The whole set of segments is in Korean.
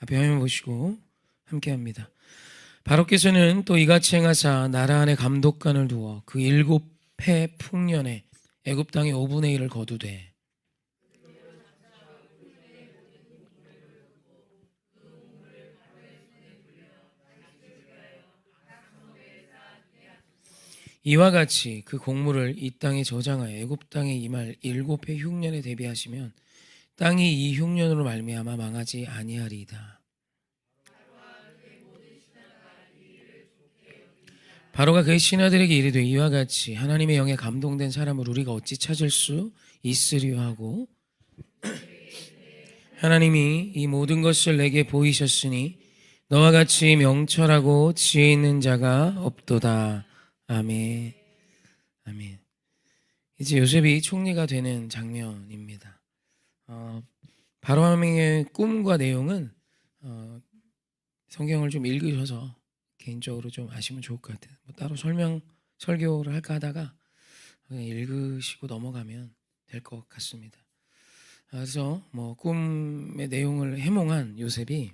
앞에 화면 보시고 함께합니다. 바로께서는 또 이같이 행하사 나라 안에 감독관을 두어 그 7해 풍년에 애굽 땅의 5분의 1을 거두되 이와 같이 그 곡물을 이 땅에 저장하여 애굽 땅에 임할 7해 흉년에 대비하시면 땅이 이 흉년으로 말미암아 망하지 아니하리이다. 바로가 그의 신하들에게 이르되 이와 같이 하나님의 영에 감동된 사람을 우리가 어찌 찾을 수 있으리요 하고 하나님이 이 모든 것을 내게 보이셨으니 너와 같이 명철하고 지혜 있는 자가 없도다. 아멘. 아멘. 이제 요셉이 총리가 되는 장면입니다. 바로왕의 꿈과 내용은 성경을 좀 읽으셔서 개인적으로 좀 아시면 좋을 것 같아요. 따로 설교를 할까 하다가 그냥 읽으시고 넘어가면 될 것 같습니다. 그래서 꿈의 내용을 해몽한 요셉이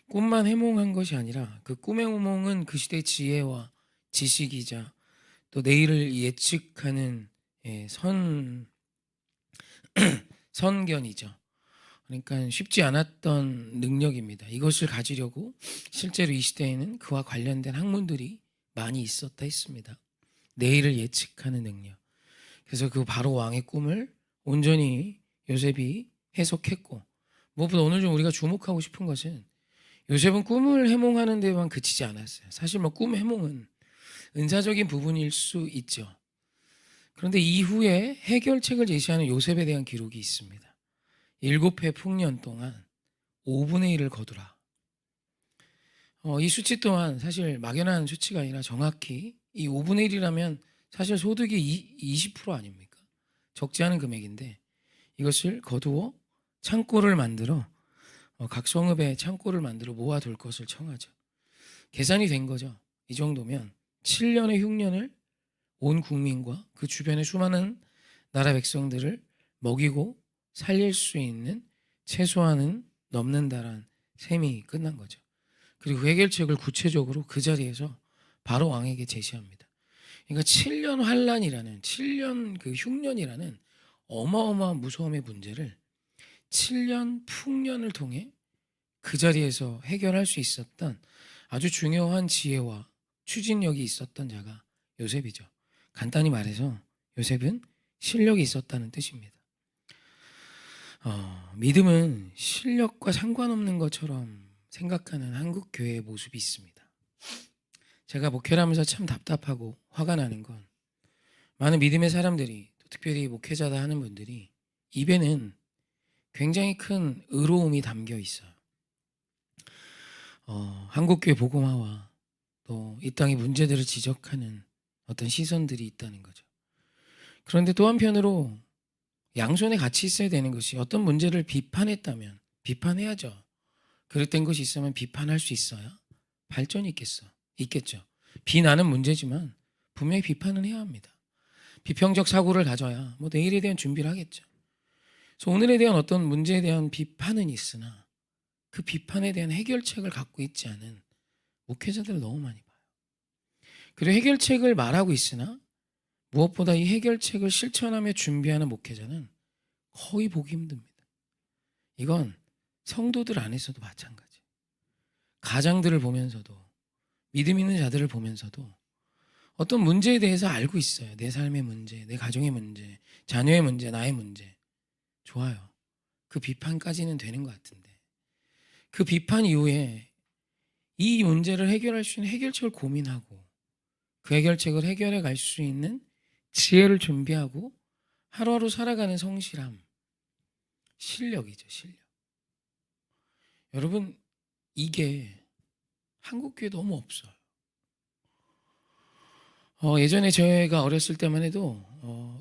꿈만 해몽한 것이 아니라 그 꿈의 해몽은 그 시대의 지혜와 지식이자 또 내일을 예측하는 선견이죠. 그러니까 쉽지 않았던 능력입니다. 이것을 가지려고 실제로 이 시대에는 그와 관련된 학문들이 많이 있었다 했습니다. 내일을 예측하는 능력. 그래서 그 바로 왕의 꿈을 온전히 요셉이 해석했고, 무엇보다 오늘 좀 우리가 주목하고 싶은 것은 요셉은 꿈을 해몽하는 데만 그치지 않았어요. 사실 꿈 해몽은 은사적인 부분일 수 있죠. 그런데 이후에 해결책을 제시하는 요셉에 대한 기록이 있습니다. 7해 풍년 동안 5분의 1을 거두라. 이 수치 또한 사실 막연한 수치가 아니라 정확히 이 5분의 1이라면 사실 소득이 20% 아닙니까? 적지 않은 금액인데 이것을 거두어 창고를 만들어 각 성읍에 창고를 만들어 모아둘 것을 청하죠. 계산이 된 거죠. 이 정도면 7년의 흉년을 온 국민과 그 주변의 수많은 나라 백성들을 먹이고 살릴 수 있는 최소한은 넘는다란 셈이 끝난 거죠. 그리고 그 해결책을 구체적으로 그 자리에서 바로 왕에게 제시합니다. 그러니까 7년 환란이라는 7년 그 흉년이라는 어마어마한 무서움의 문제를 7년 풍년을 통해 그 자리에서 해결할 수 있었던 아주 중요한 지혜와 추진력이 있었던 자가 요셉이죠. 간단히 말해서 요셉은 실력이 있었다는 뜻입니다. 믿음은 실력과 상관없는 것처럼 생각하는 한국 교회의 모습이 있습니다. 제가 목회를 하면서 참 답답하고 화가 나는 건 많은 믿음의 사람들이, 특별히 목회자다 하는 분들이 입에는 굉장히 큰 의로움이 담겨 있어요. 한국교회 복음화와 또 이 땅의 문제들을 지적하는 어떤 시선들이 있다는 거죠. 그런데 또 한편으로 양손에 같이 있어야 되는 것이 어떤 문제를 비판했다면 비판해야죠. 그릇된 것이 있으면 비판할 수 있어야 발전이 있겠죠. 비난은 문제지만 분명히 비판은 해야 합니다. 비평적 사고를 가져야 내일에 대한 준비를 하겠죠. 그래서 오늘에 대한 어떤 문제에 대한 비판은 있으나 그 비판에 대한 해결책을 갖고 있지 않은 목회자들을 너무 많이 봐요. 그리고 해결책을 말하고 있으나 무엇보다 이 해결책을 실천하며 준비하는 목회자는 거의 보기 힘듭니다. 이건 성도들 안에서도 마찬가지. 가장들을 보면서도 믿음 있는 자들을 보면서도 어떤 문제에 대해서 알고 있어요. 내 삶의 문제, 내 가정의 문제, 자녀의 문제, 나의 문제. 좋아요. 그 비판까지는 되는 것 같은데 그 비판 이후에 이 문제를 해결할 수 있는 해결책을 고민하고 그 해결책을 해결해 갈 수 있는 지혜를 준비하고 하루하루 살아가는 성실함, 실력이죠. 실력. 여러분, 이게 한국교회 너무 없어요. 예전에 저희가 어렸을 때만 해도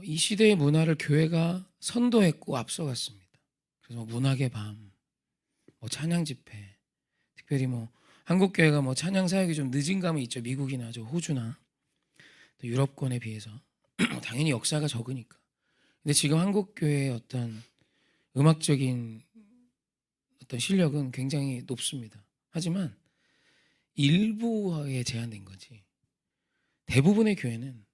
이 시대의 문화를 교회가 선도했고 앞서갔습니다. 그래서 문학의 밤, 찬양 집회, 특별히 한국교회가 찬양 사역이 좀 늦은 감이 있죠. 미국이나 호주나 또 유럽권에 비해서 당연히 역사가 적으니까. 근데 지금 한국교회의 어떤 음악적인 어떤 실력은 굉장히 높습니다. 하지만 일부에 제한된 거지. 대부분의 교회는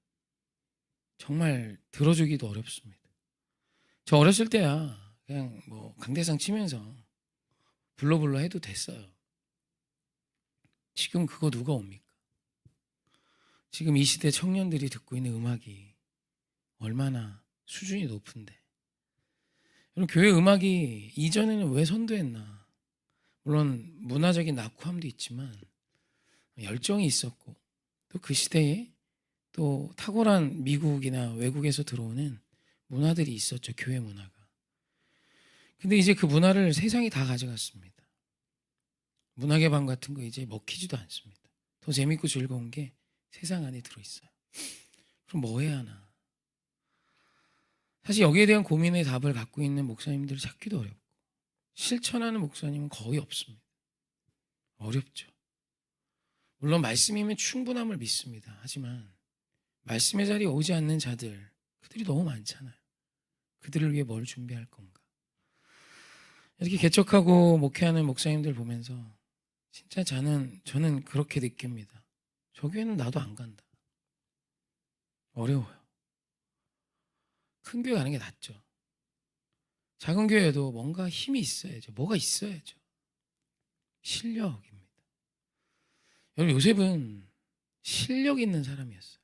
정말 들어주기도 어렵습니다. 저 어렸을 때야 그냥 뭐 강대상 치면서 불러 해도 됐어요. 지금 그거 누가 옵니까? 지금 이 시대 청년들이 듣고 있는 음악이 얼마나 수준이 높은데. 여러분, 교회 음악이 이전에는 왜 선도했나? 물론 문화적인 낙후함도 있지만 열정이 있었고, 또 그 시대에 또 탁월한 미국이나 외국에서 들어오는 문화들이 있었죠. 교회 문화가. 근데 이제 그 문화를 세상이 다 가져갔습니다. 문화의 방 같은 거 이제 먹히지도 않습니다. 더 재밌고 즐거운 게 세상 안에 들어있어요. 그럼 뭐 해야 하나? 사실 여기에 대한 고민의 답을 갖고 있는 목사님들을 찾기도 어렵고, 실천하는 목사님은 거의 없습니다. 어렵죠. 물론 말씀이면 충분함을 믿습니다. 하지만 말씀의 자리에 오지 않는 자들, 그들이 너무 많잖아요. 그들을 위해 뭘 준비할 건가? 이렇게 개척하고 목회하는 목사님들 보면서 진짜 저는 그렇게 느낍니다. 저 교회는 나도 안 간다. 어려워요. 큰 교회 가는 게 낫죠. 작은 교회에도 뭔가 힘이 있어야죠. 뭐가 있어야죠. 실력입니다. 여러분, 요셉은 실력 있는 사람이었어요.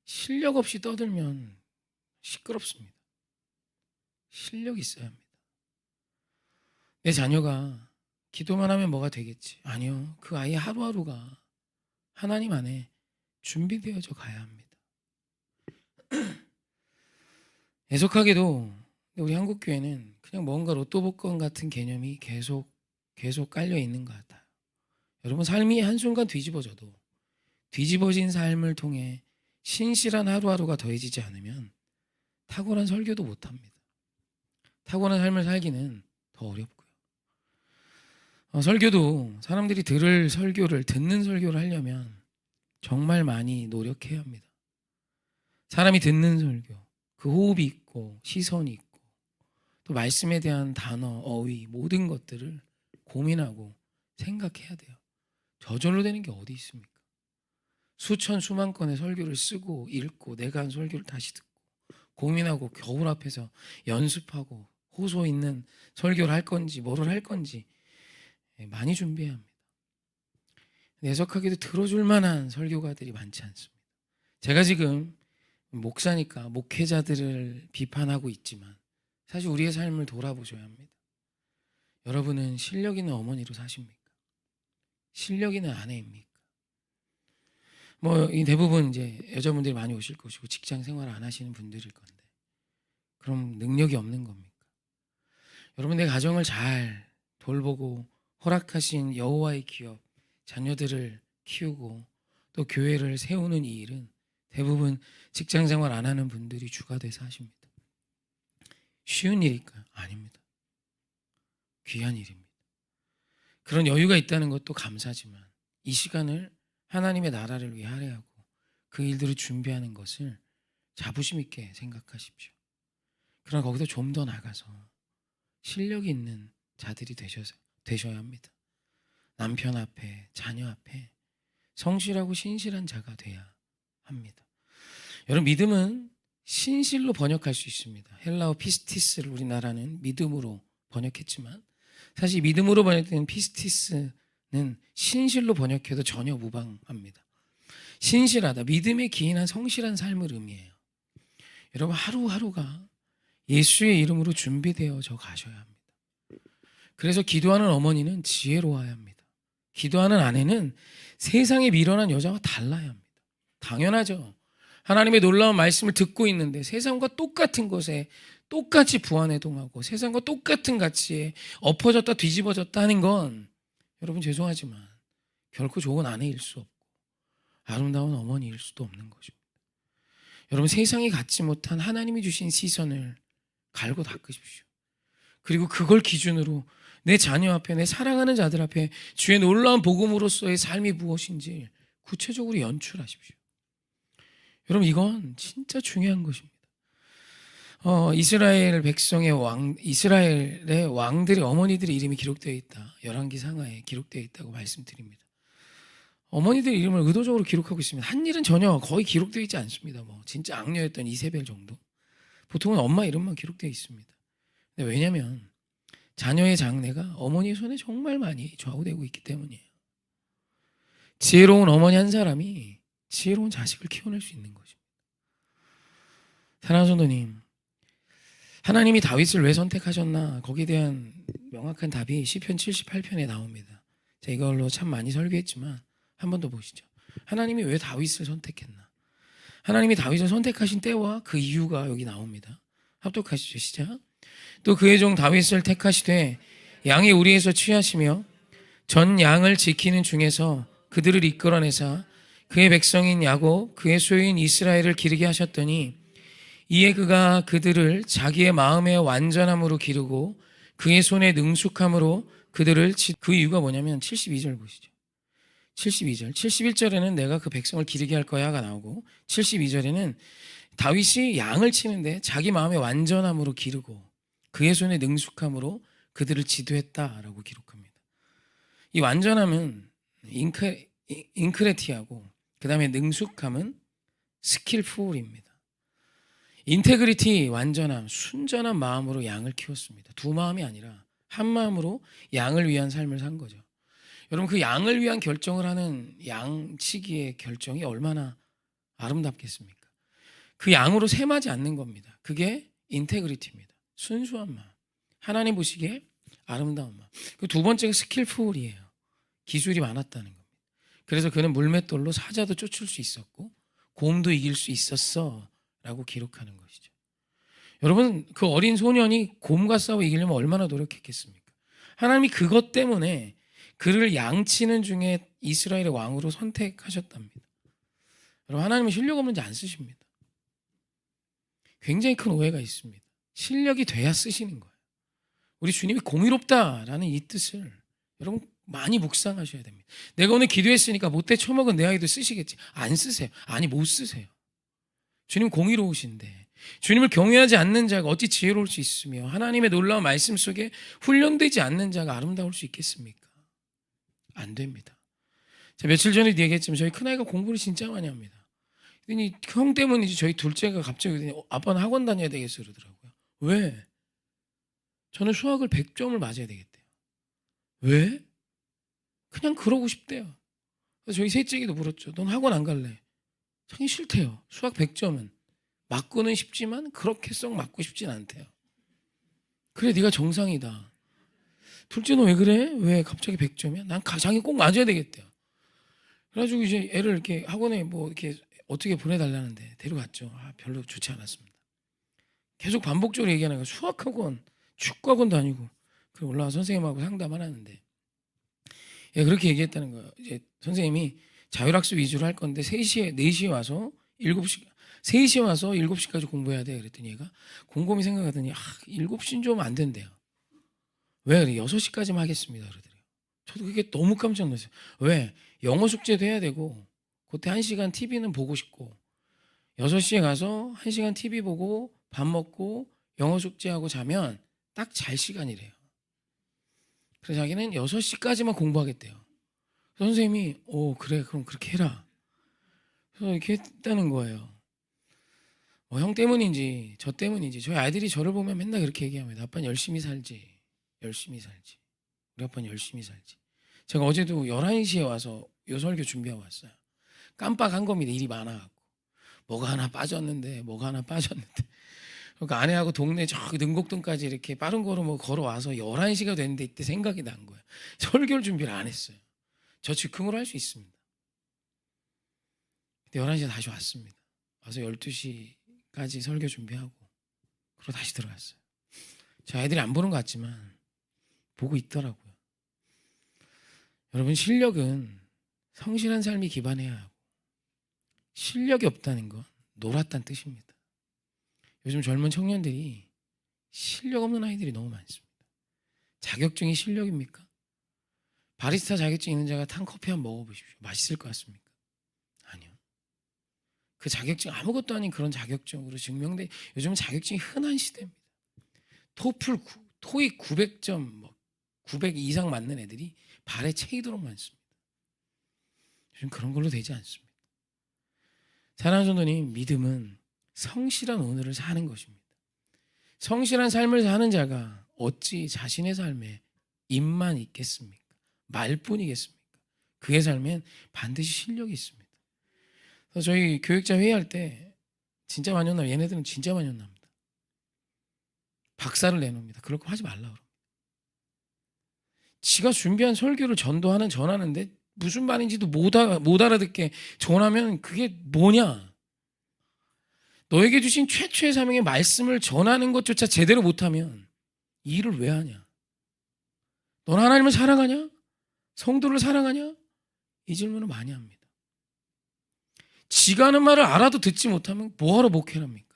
실력 없이 떠들면 시끄럽습니다. 실력이 있어야 합니다. 내 자녀가 기도만 하면 뭐가 되겠지? 아니요. 그 아이 하루하루가 하나님 안에 준비되어져 가야 합니다. 애석하게도 우리 한국교회는 그냥 뭔가 로또 복권 같은 개념이 계속 깔려 있는 것 같아요. 여러분, 삶이 한순간 뒤집어져도 뒤집어진 삶을 통해 신실한 하루하루가 더해지지 않으면 탁월한 설교도 못합니다. 탁월한 삶을 살기는 더 어렵고요. 설교도 사람들이 듣는 설교를 하려면 정말 많이 노력해야 합니다. 사람이 듣는 설교, 그 호흡이 있고 시선이 있고 또 말씀에 대한 단어, 어휘 모든 것들을 고민하고 생각해야 돼요. 저절로 되는 게 어디 있습니까? 수천 수만 건의 설교를 쓰고 읽고 내가 한 설교를 다시 듣고 고민하고 겨울 앞에서 연습하고 호소 있는 설교를 할 건지 뭐를 할 건지 많이 준비해야 합니다. 애석하게도 들어줄 만한 설교가들이 많지 않습니다. 제가 지금 목사니까 목회자들을 비판하고 있지만 사실 우리의 삶을 돌아보셔야 합니다. 여러분은 실력 있는 어머니로 사십니까? 실력 있는 아내입니까? 이 대부분 이제 여자분들이 많이 오실 것이고 직장 생활 안 하시는 분들일 건데 그럼 능력이 없는 겁니까? 여러분, 내 가정을 잘 돌보고 허락하신 여호와의 기업, 자녀들을 키우고 또 교회를 세우는 이 일은 대부분 직장 생활 안 하는 분들이 주가 돼서 하십니다. 쉬운 일일까요? 아닙니다. 귀한 일입니다. 그런 여유가 있다는 것도 감사지만 이 시간을 하나님의 나라를 위해 할애하고 그 일들을 준비하는 것을 자부심 있게 생각하십시오. 그러나 거기서 좀 더 나가서 실력이 있는 자들이 되셔야 합니다. 남편 앞에, 자녀 앞에 성실하고 신실한 자가 돼야 합니다. 여러분, 믿음은 신실로 번역할 수 있습니다. 헬라어 피스티스를 우리나라는 믿음으로 번역했지만 사실 믿음으로 번역된 피스티스는 신실로 번역해도 전혀 무방합니다. 신실하다, 믿음에 기인한 성실한 삶을 의미해요. 여러분, 하루하루가 예수의 이름으로 준비되어져 가셔야 합니다. 그래서 기도하는 어머니는 지혜로워야 합니다. 기도하는 아내는 세상에 미련한 여자와 달라야 합니다. 당연하죠. 하나님의 놀라운 말씀을 듣고 있는데 세상과 똑같은 것에 똑같이 부안해동하고 세상과 똑같은 가치에 엎어졌다 뒤집어졌다 하는 건 여러분 죄송하지만 결코 좋은 아내일 수 없고 아름다운 어머니일 수도 없는 것입니다. 여러분, 세상이 갖지 못한 하나님이 주신 시선을 갈고 닦으십시오. 그리고 그걸 기준으로 내 자녀 앞에, 내 사랑하는 자들 앞에 주의 놀라운 복음으로서의 삶이 무엇인지 구체적으로 연출하십시오. 여러분, 이건 진짜 중요한 것입니다. 이스라엘 백성의 이스라엘의 왕들의 어머니들의 이름이 기록되어 있다. 열왕기 상하에 기록되어 있다고 말씀드립니다. 어머니들 이름을 의도적으로 기록하고 있습니다. 한 일은 전혀 거의 기록되어 있지 않습니다. 진짜 악녀였던 이세벨 정도. 보통은 엄마 이름만 기록되어 있습니다. 근데 왜냐하면 자녀의 장래가 어머니의 손에 정말 많이 좌우되고 있기 때문이에요. 지혜로운 어머니 한 사람이 지혜로운 자식을 키워낼 수 있는 거죠. 사랑하는 성도님, 하나님이 다윗을 왜 선택하셨나? 거기에 대한 명확한 답이 시편 78편에 나옵니다. 제가 이걸로 참 많이 설교했지만 한 번 더 보시죠. 하나님이 왜 다윗을 선택했나? 하나님이 다윗을 선택하신 때와 그 이유가 여기 나옵니다. 합독하시죠. 시작. 또 그의 종 다윗을 택하시되 양의 우리에서 취하시며 전 양을 지키는 중에서 그들을 이끌어내사 그의 백성인 야곱 그의 소유인 이스라엘을 기르게 하셨더니 이에 그가 그들을 자기의 마음의 완전함으로 기르고 그의 손의 능숙함으로 그들을 그 이유가 뭐냐면 72절 보시죠. 72절. 71절에는 내가 그 백성을 기르게 할 거야가 나오고 72절에는 다윗이 양을 치는데 자기 마음의 완전함으로 기르고 그의 손의 능숙함으로 그들을 지도했다라고 기록합니다. 이 완전함은 인크레티하고 그 다음에 능숙함은 스킬풀입니다. 인테그리티, 완전함, 순전한 마음으로 양을 키웠습니다. 두 마음이 아니라 한 마음으로 양을 위한 삶을 산 거죠. 여러분, 그 양을 위한 결정을 하는 양치기의 결정이 얼마나 아름답겠습니까? 그 양으로 셈하지 않는 겁니다. 그게 인테그리티입니다. 순수한 마음, 하나님 보시기에 아름다운 마음. 그 두 번째가 스킬풀이에요. 기술이 많았다는 겁니다. 그래서 그는 물맷돌로 사자도 쫓을 수 있었고 곰도 이길 수 있었어 라고 기록하는 것이죠. 여러분, 그 어린 소년이 곰과 싸워 이기려면 얼마나 노력했겠습니까? 하나님이 그것 때문에 그를 양치는 중에 이스라엘의 왕으로 선택하셨답니다. 여러분, 하나님은 실력 없는지 안 쓰십니다. 굉장히 큰 오해가 있습니다. 실력이 돼야 쓰시는 거예요. 우리 주님이 공의롭다라는 이 뜻을 여러분 많이 묵상하셔야 됩니다. 내가 오늘 기도했으니까 못돼 처먹은 내 아이도 쓰시겠지. 안 쓰세요. 아니, 못 쓰세요. 주님 공의로우신데 주님을 경외하지 않는 자가 어찌 지혜로울 수 있으며 하나님의 놀라운 말씀 속에 훈련되지 않는 자가 아름다울 수 있겠습니까? 안 됩니다. 제가 며칠 전에도 얘기했지만 저희 큰아이가 공부를 진짜 많이 합니다. 그랬더니 형 때문인지 저희 둘째가 갑자기 그러더니 아빠는 학원 다녀야 되겠어 그러더라고요. 왜? 저는 수학을 100점을 맞아야 되겠대요. 왜? 그냥 그러고 싶대요. 그래서 저희 셋째기도 물었죠. 넌 학원 안 갈래? 자기 싫대요. 수학 100점은 맞고는 싶지만 그렇게 썩 맞고 싶진 않대요. 그래, 네가 정상이다. 둘째는 왜 그래? 왜 갑자기 100점이야? 난 자기 꼭 맞아야 되겠대요. 그래가지고 이제 애를 이렇게 학원에 뭐 이렇게 어떻게 보내달라는데 데려갔죠. 별로 좋지 않았습니다. 계속 반복적으로 얘기하는 거예요. 수학학원, 축구학원 다니고. 그래 올라와 선생님하고 상담하라는데. 예, 그렇게 얘기했다는 거예요. 이제 선생님이 자율학습 위주로 할 건데 4시에 와서 7시, 3시에 와서 7시까지 공부해야 돼. 그랬더니 얘가 곰곰이 생각하더니 7시는 좀 안 된대요. 왜? 그래 6시까지만 하겠습니다. 그러더래요. 저도 그게 너무 깜짝 놀랐어요. 왜? 영어 숙제도 해야 되고 그때 1시간 TV는 보고 싶고 6시에 가서 1시간 TV 보고 밥 먹고 영어 숙제하고 자면 딱 잘 시간이래요. 그래서 자기는 6시까지만 공부하겠대요. 선생님이 그래 그럼 그렇게 해라. 그래서 이렇게 했다는 거예요. 형 때문인지 저 때문인지 저희 아이들이 저를 보면 맨날 그렇게 얘기합니다. 아빠는 열심히 살지. 열심히 살지. 우리 아빠는 열심히 살지. 제가 어제도 11시에 와서 요 설교 준비하고 왔어요. 깜빡한 겁니다. 일이 많아갖고. 뭐가 하나 빠졌는데. 그러니까 아내하고 동네 저 능곡동까지 이렇게 빠른 걸음으로 걸어와서 11시가 됐는데 이때 생각이 난 거예요. 설교를 준비를 안 했어요. 저 즉흥으로 할 수 있습니다. 근데 11시에 다시 왔습니다. 와서 12시까지 설교 준비하고 그러고 다시 들어갔어요. 저 아이들이 안 보는 것 같지만 보고 있더라고요. 여러분, 실력은 성실한 삶이 기반해야 하고 실력이 없다는 건 놀았다는 뜻입니다. 요즘 젊은 청년들이 실력 없는 아이들이 너무 많습니다. 자격증이 실력입니까? 바리스타 자격증 있는 자가 탄 커피 한번 먹어보십시오. 맛있을 것 같습니까? 아니요. 그 자격증 아무것도 아닌 그런 자격증으로 증명돼. 요즘은 자격증이 흔한 시대입니다. 토익 900점 900 이상 맞는 애들이 발에 채이도록 많습니다. 요즘 그런 걸로 되지 않습니다. 사랑하는 성도님, 믿음은 성실한 오늘을 사는 것입니다. 성실한 삶을 사는 자가 어찌 자신의 삶에 입만 있겠습니까? 말뿐이겠습니까? 그의 삶엔 반드시 실력이 있습니다. 그래서 저희 교육자 회의할 때 진짜 많이 혼납니다. 얘네들은 진짜 많이 혼납니다. 박살을 내놓습니다. 그럴 거 하지 말라 그럽니다. 지가 준비한 설교를 전하는데 무슨 말인지도 못 알아듣게 전하면 그게 뭐냐? 너에게 주신 최초의 사명의 말씀을 전하는 것조차 제대로 못하면 이 일을 왜 하냐? 넌 하나님을 사랑하냐? 성도를 사랑하냐? 이 질문을 많이 합니다. 지가 하는 말을 알아도 듣지 못하면 뭐하러 목회를 합니까?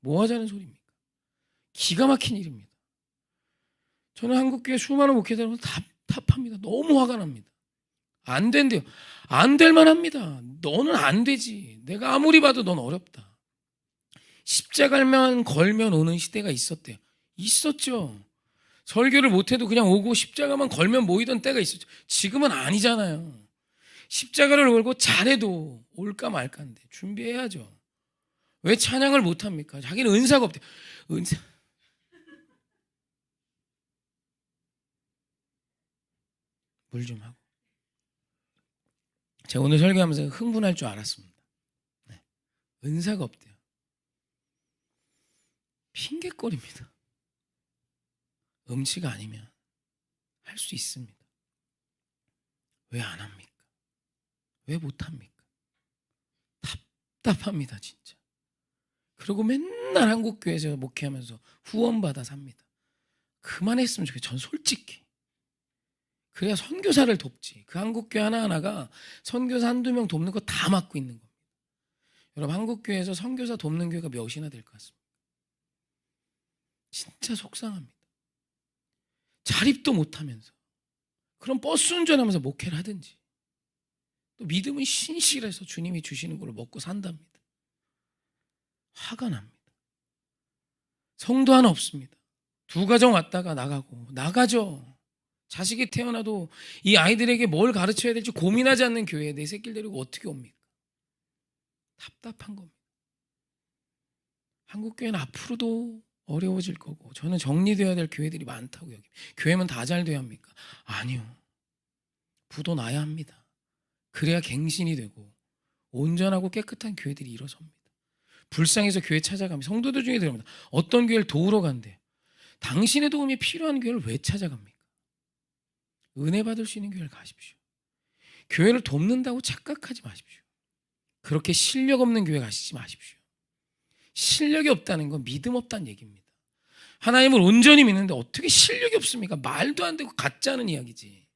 뭐 하자는 소리입니까? 기가 막힌 일입니다. 저는 한국교회 수많은 목회자들은 답답합니다. 너무 화가 납니다. 안 된대요. 안 될 만합니다. 너는 안 되지. 내가 아무리 봐도 넌 어렵다. 십자가만 걸면 오는 시대가 있었대요. 있었죠. 설교를 못해도 그냥 오고 십자가만 걸면 모이던 때가 있었죠. 지금은 아니잖아요. 십자가를 걸고 잘해도 올까 말까인데 준비해야죠. 왜 찬양을 못합니까? 자기는 은사가 없대요. 은사. 물 좀 하고. 제가 오늘 설교하면서 흥분할 줄 알았습니다. 네. 은사가 없대요. 핑계거리입니다. 음치가 아니면 할 수 있습니다. 왜 안 합니까? 왜 못합니까? 답답합니다 진짜. 그리고 맨날 한국교회에서 목회하면서 후원받아 삽니다. 그만했으면 좋겠어요. 전 솔직히. 그래야 선교사를 돕지. 그 한국교회 하나하나가 선교사 한두 명 돕는 거 다 맡고 있는 겁니다. 여러분 한국교회에서 선교사 돕는 교회가 몇이나 될 것 같습니다. 진짜 속상합니다. 자립도 못하면서 그럼 버스 운전하면서 목회를 하든지 또 믿음은 신실해서 주님이 주시는 걸 먹고 산답니다. 화가 납니다. 성도 하나 없습니다. 2가정 왔다가 나가죠. 자식이 태어나도 이 아이들에게 뭘 가르쳐야 될지 고민하지 않는 교회에 내 새끼를 데리고 어떻게 옵니까? 답답한 겁니다. 한국교회는 앞으로도 어려워질 거고 저는 정리되어야 될 교회들이 많다고 여깁니다. 교회면 다 잘 돼야 합니까? 아니요. 부도 나야 합니다. 그래야 갱신이 되고 온전하고 깨끗한 교회들이 일어섭니다. 불쌍해서 교회 찾아가면 성도들 중에 들어옵니다. 어떤 교회를 도우러 간대. 당신의 도움이 필요한 교회를 왜 찾아갑니까? 은혜 받을 수 있는 교회를 가십시오. 교회를 돕는다고 착각하지 마십시오. 그렇게 실력 없는 교회 가시지 마십시오. 실력이 없다는 건 믿음 없다는 얘기입니다. 하나님을 온전히 믿는데 어떻게 실력이 없습니까? 말도 안 되고 가짜는 이야기지.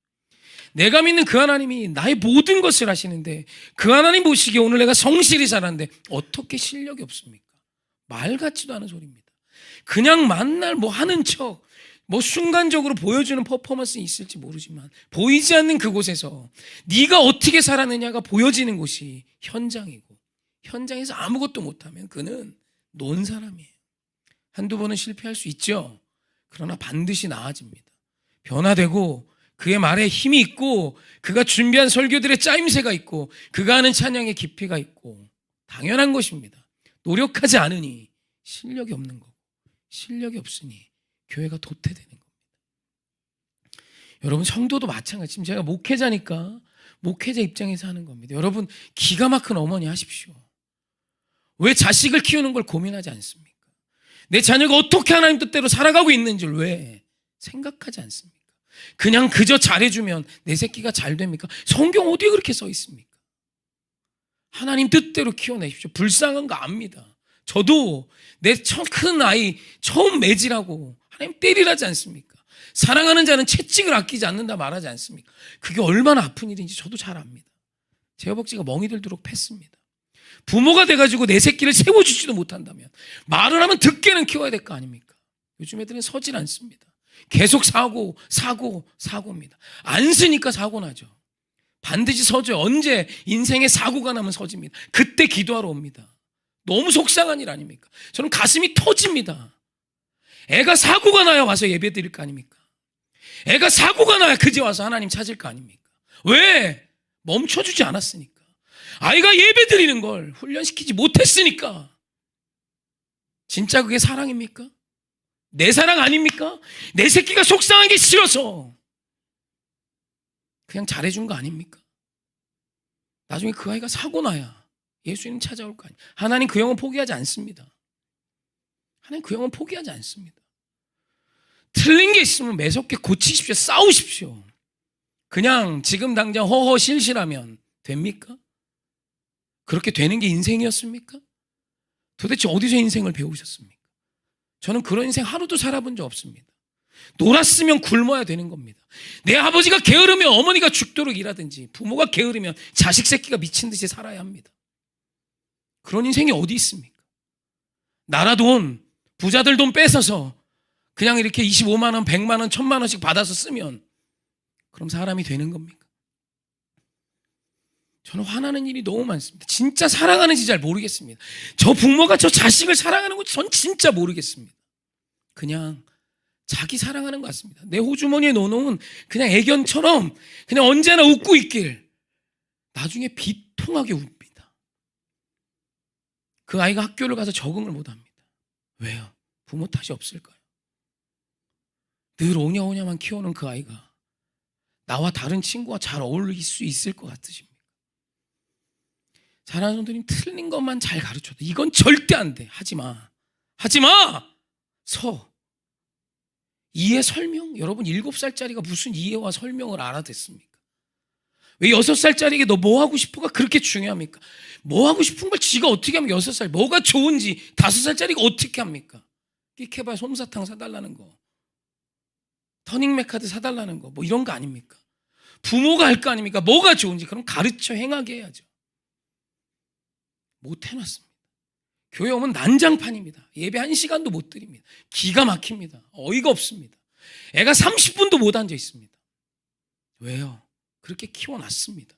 내가 믿는 그 하나님이 나의 모든 것을 하시는데 그 하나님 보시기에 오늘 내가 성실히 살았는데 어떻게 실력이 없습니까? 말 같지도 않은 소리입니다. 그냥 만날 하는 척 순간적으로 보여주는 퍼포먼스는 있을지 모르지만 보이지 않는 그곳에서 네가 어떻게 살았느냐가 보여지는 곳이 현장이고 현장에서 아무것도 못하면 그는 논 사람이에요. 한두 번은 실패할 수 있죠. 그러나 반드시 나아집니다. 변화되고 그의 말에 힘이 있고 그가 준비한 설교들의 짜임새가 있고 그가 하는 찬양의 깊이가 있고 당연한 것입니다. 노력하지 않으니 실력이 없는 거고 실력이 없으니 교회가 도태되는 겁니다. 여러분 성도도 마찬가지. 지금 제가 목회자니까 목회자 입장에서 하는 겁니다. 여러분 기가 막힌 어머니 하십시오. 왜 자식을 키우는 걸 고민하지 않습니까? 내 자녀가 어떻게 하나님 뜻대로 살아가고 있는지를 왜 생각하지 않습니까? 그냥 그저 잘해주면 내 새끼가 잘 됩니까? 성경 어디에 그렇게 써 있습니까? 하나님 뜻대로 키워내십시오. 불쌍한 거 압니다. 저도 내 큰 아이 처음 매질하고 하나님 때리라지 않습니까? 사랑하는 자는 채찍을 아끼지 않는다 말하지 않습니까? 그게 얼마나 아픈 일인지 저도 잘 압니다. 제 허벅지가 멍이 들도록 팼습니다. 부모가 돼가지고 내 새끼를 세워주지도 못한다면 말을 하면 듣게는 키워야 될 거 아닙니까? 요즘 애들은 서질 않습니다. 계속 사고입니다. 안 쓰니까 사고 나죠. 반드시 서져요. 언제 인생에 사고가 나면 서집니다. 그때 기도하러 옵니다. 너무 속상한 일 아닙니까? 저는 가슴이 터집니다. 애가 사고가 나야 와서 예배 드릴 거 아닙니까? 애가 사고가 나야 그제 와서 하나님 찾을 거 아닙니까? 왜? 멈춰주지 않았으니까. 아이가 예배 드리는 걸 훈련시키지 못했으니까. 진짜 그게 사랑입니까? 내 사랑 아닙니까? 내 새끼가 속상한 게 싫어서 그냥 잘해준 거 아닙니까? 나중에 그 아이가 사고 나야 예수님 찾아올 거 아니에요. 하나님 그 영혼 포기하지 않습니다. 하나님 그 영혼 포기하지 않습니다. 틀린 게 있으면 매섭게 고치십시오. 싸우십시오. 그냥 지금 당장 허허실실하면 됩니까? 그렇게 되는 게 인생이었습니까? 도대체 어디서 인생을 배우셨습니까? 저는 그런 인생 하루도 살아본 적 없습니다. 놀았으면 굶어야 되는 겁니다. 내 아버지가 게으르면 어머니가 죽도록 일하든지 부모가 게으르면 자식 새끼가 미친 듯이 살아야 합니다. 그런 인생이 어디 있습니까? 나라 돈, 부자들 돈 뺏어서 그냥 이렇게 25만 원, 100만 원, 1000만 원씩 받아서 쓰면 그럼 사람이 되는 겁니까? 저는 화나는 일이 너무 많습니다. 진짜 사랑하는지 잘 모르겠습니다. 저 부모가 저 자식을 사랑하는 건 전 진짜 모르겠습니다. 그냥 자기 사랑하는 것 같습니다. 내 호주머니에 넣어놓은 그냥 애견처럼 그냥 언제나 웃고 있길 나중에 비통하게 웁니다. 그 아이가 학교를 가서 적응을 못합니다. 왜요? 부모 탓이 없을까요? 늘 오냐오냐만 키우는 그 아이가 나와 다른 친구와 잘 어울릴 수 있을 것 같으십니까? 잘하는 성도님 틀린 것만 잘 가르쳐도 이건 절대 안 돼. 하지마. 하지마! 이해 설명? 여러분 7살짜리가 무슨 이해와 설명을 알아듣습니까? 왜 6살짜리에게 너 뭐 하고 싶어가 그렇게 중요합니까? 뭐 하고 싶은 걸 지가 어떻게 하면 6살 뭐가 좋은지 5살짜리가 어떻게 합니까? 끽해봐야 솜사탕 사달라는 거, 터닝메카드 사달라는 거, 뭐 이런 거 아닙니까? 부모가 할 거 아닙니까? 뭐가 좋은지 그럼 가르쳐 행하게 해야죠. 못 해놨습니다. 교회 오면 난장판입니다. 예배 1시간도 못 드립니다. 기가 막힙니다. 어이가 없습니다. 애가 30분도 못 앉아 있습니다. 왜요? 그렇게 키워놨습니다.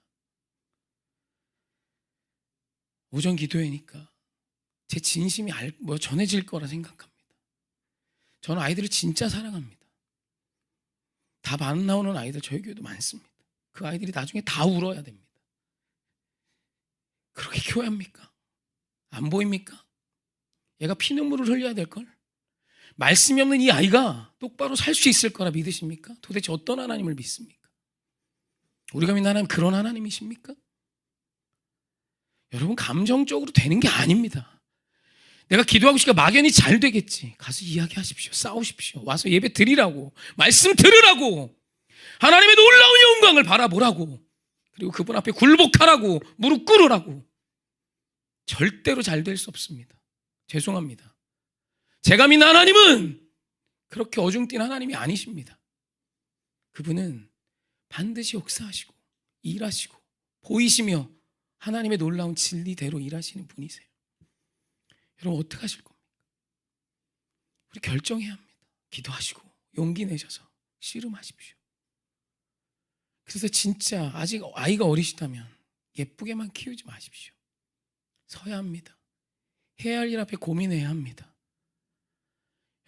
오전 기도회니까 제 진심이 전해질 거라 생각합니다. 저는 아이들을 진짜 사랑합니다. 답 안 나오는 아이들 저희 교회도 많습니다. 그 아이들이 나중에 다 울어야 됩니다. 그렇게 교회합니까? 안 보입니까? 얘가 피눈물을 흘려야 될걸? 말씀이 없는 이 아이가 똑바로 살 수 있을 거라 믿으십니까? 도대체 어떤 하나님을 믿습니까? 우리가 믿는 하나님 그런 하나님이십니까? 여러분 감정적으로 되는 게 아닙니다. 내가 기도하고 싶으니까 막연히 잘 되겠지. 가서 이야기하십시오. 싸우십시오. 와서 예배 드리라고. 말씀 들으라고. 하나님의 놀라운 영광을 바라보라고. 그리고 그분 앞에 굴복하라고. 무릎 꿇으라고. 절대로 잘 될 수 없습니다. 죄송합니다. 제가 믿는 하나님은 그렇게 어중뛴 하나님이 아니십니다. 그분은 반드시 역사하시고 일하시고 보이시며 하나님의 놀라운 진리대로 일하시는 분이세요. 여러분 어떻게 하실 겁니까? 우리 결정해야 합니다. 기도하시고 용기 내셔서 씨름하십시오. 그래서 진짜 아직 아이가 어리시다면 예쁘게만 키우지 마십시오. 서야 합니다. 해야 할 일 앞에 고민해야 합니다.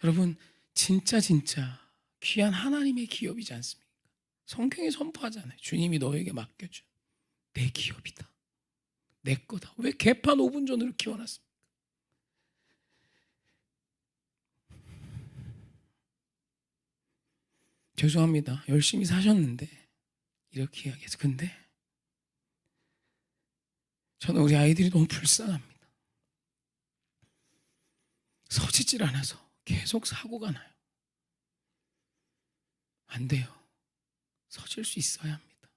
여러분 진짜 귀한 하나님의 기업이지 않습니까? 성경에 선포하잖아요. 주님이 너에게 맡겨준 내 기업이다. 내 거다. 왜 개판 5분 전으로 키워놨습니까? 죄송합니다. 열심히 사셨는데 이렇게 이야기해서 근데 저는 우리 아이들이 너무 불쌍합니다. 서지질 않아서 계속 사고가 나요. 안 돼요. 서질 수 있어야 합니다.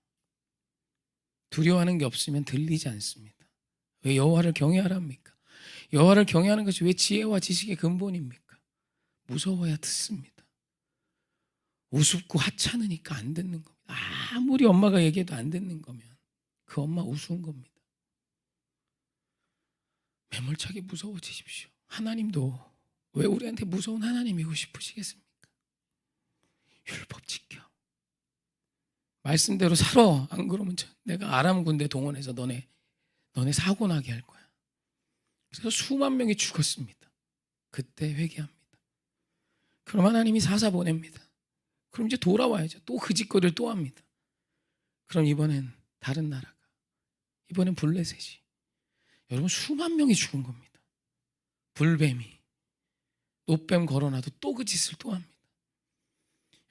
두려워하는 게 없으면 들리지 않습니다. 왜 여호와를 경외하라 합니까? 여호와를 경외하는 것이 왜 지혜와 지식의 근본입니까? 무서워야 듣습니다. 우습고 하찮으니까 안 듣는 겁니다. 아무리 엄마가 얘기해도 안 듣는 거면 그 엄마 우스운 겁니다. 매몰차게 무서워지십시오. 하나님도 왜 우리한테 무서운 하나님이고 싶으시겠습니까? 율법 지켜. 말씀대로 살아. 안 그러면 내가 아람 군대 동원해서 너네 사고 나게 할 거야. 그래서 수만 명이 죽었습니다. 그때 회개합니다. 그럼 하나님이 사사 보냅니다. 그럼 이제 돌아와야죠. 또 그 짓거리를 또 합니다. 그럼 이번엔 다른 나라가, 이번엔 블레셋이, 여러분 수만 명이 죽은 겁니다. 불뱀이 노뱀 걸어놔도 또 그 짓을 또 합니다.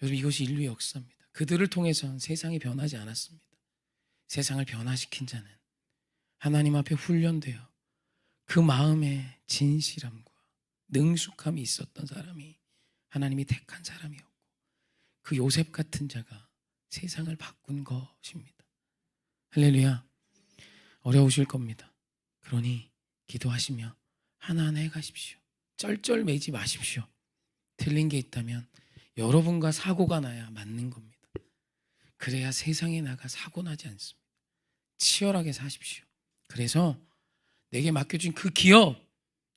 여러분 이것이 인류의 역사입니다. 그들을 통해서는 세상이 변하지 않았습니다. 세상을 변화시킨 자는 하나님 앞에 훈련되어 그 마음에 진실함과 능숙함이 있었던 사람이 하나님이 택한 사람이었고, 그 요셉 같은 자가 세상을 바꾼 것입니다. 할렐루야. 어려우실 겁니다. 그러니 기도하시며 하나하나 해가십시오. 쩔쩔매지 마십시오. 틀린 게 있다면 여러분과 사고가 나야 맞는 겁니다. 그래야 세상에 나가 사고 나지 않습니다. 치열하게 사십시오. 그래서 내게 맡겨준 그 기업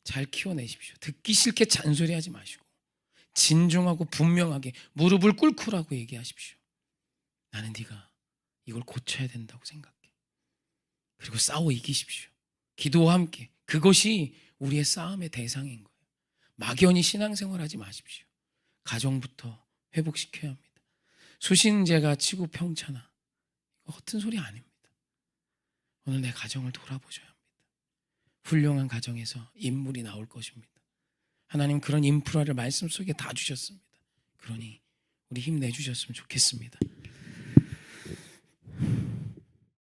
잘 키워내십시오. 듣기 싫게 잔소리하지 마시고 진중하고 분명하게 무릎을 꿇고라고 얘기하십시오. 나는 네가 이걸 고쳐야 된다고 생각해. 그리고 싸워 이기십시오. 기도와 함께. 그것이 우리의 싸움의 대상인 거예요. 막연히 신앙생활하지 마십시오. 가정부터 회복시켜야 합니다. 수신제가 치고 평천하, 이거 허튼 소리 아닙니다. 오늘 내 가정을 돌아보셔야 합니다. 훌륭한 가정에서 인물이 나올 것입니다. 하나님 그런 인프라를 말씀 속에 다 주셨습니다. 그러니 우리 힘내주셨으면 좋겠습니다.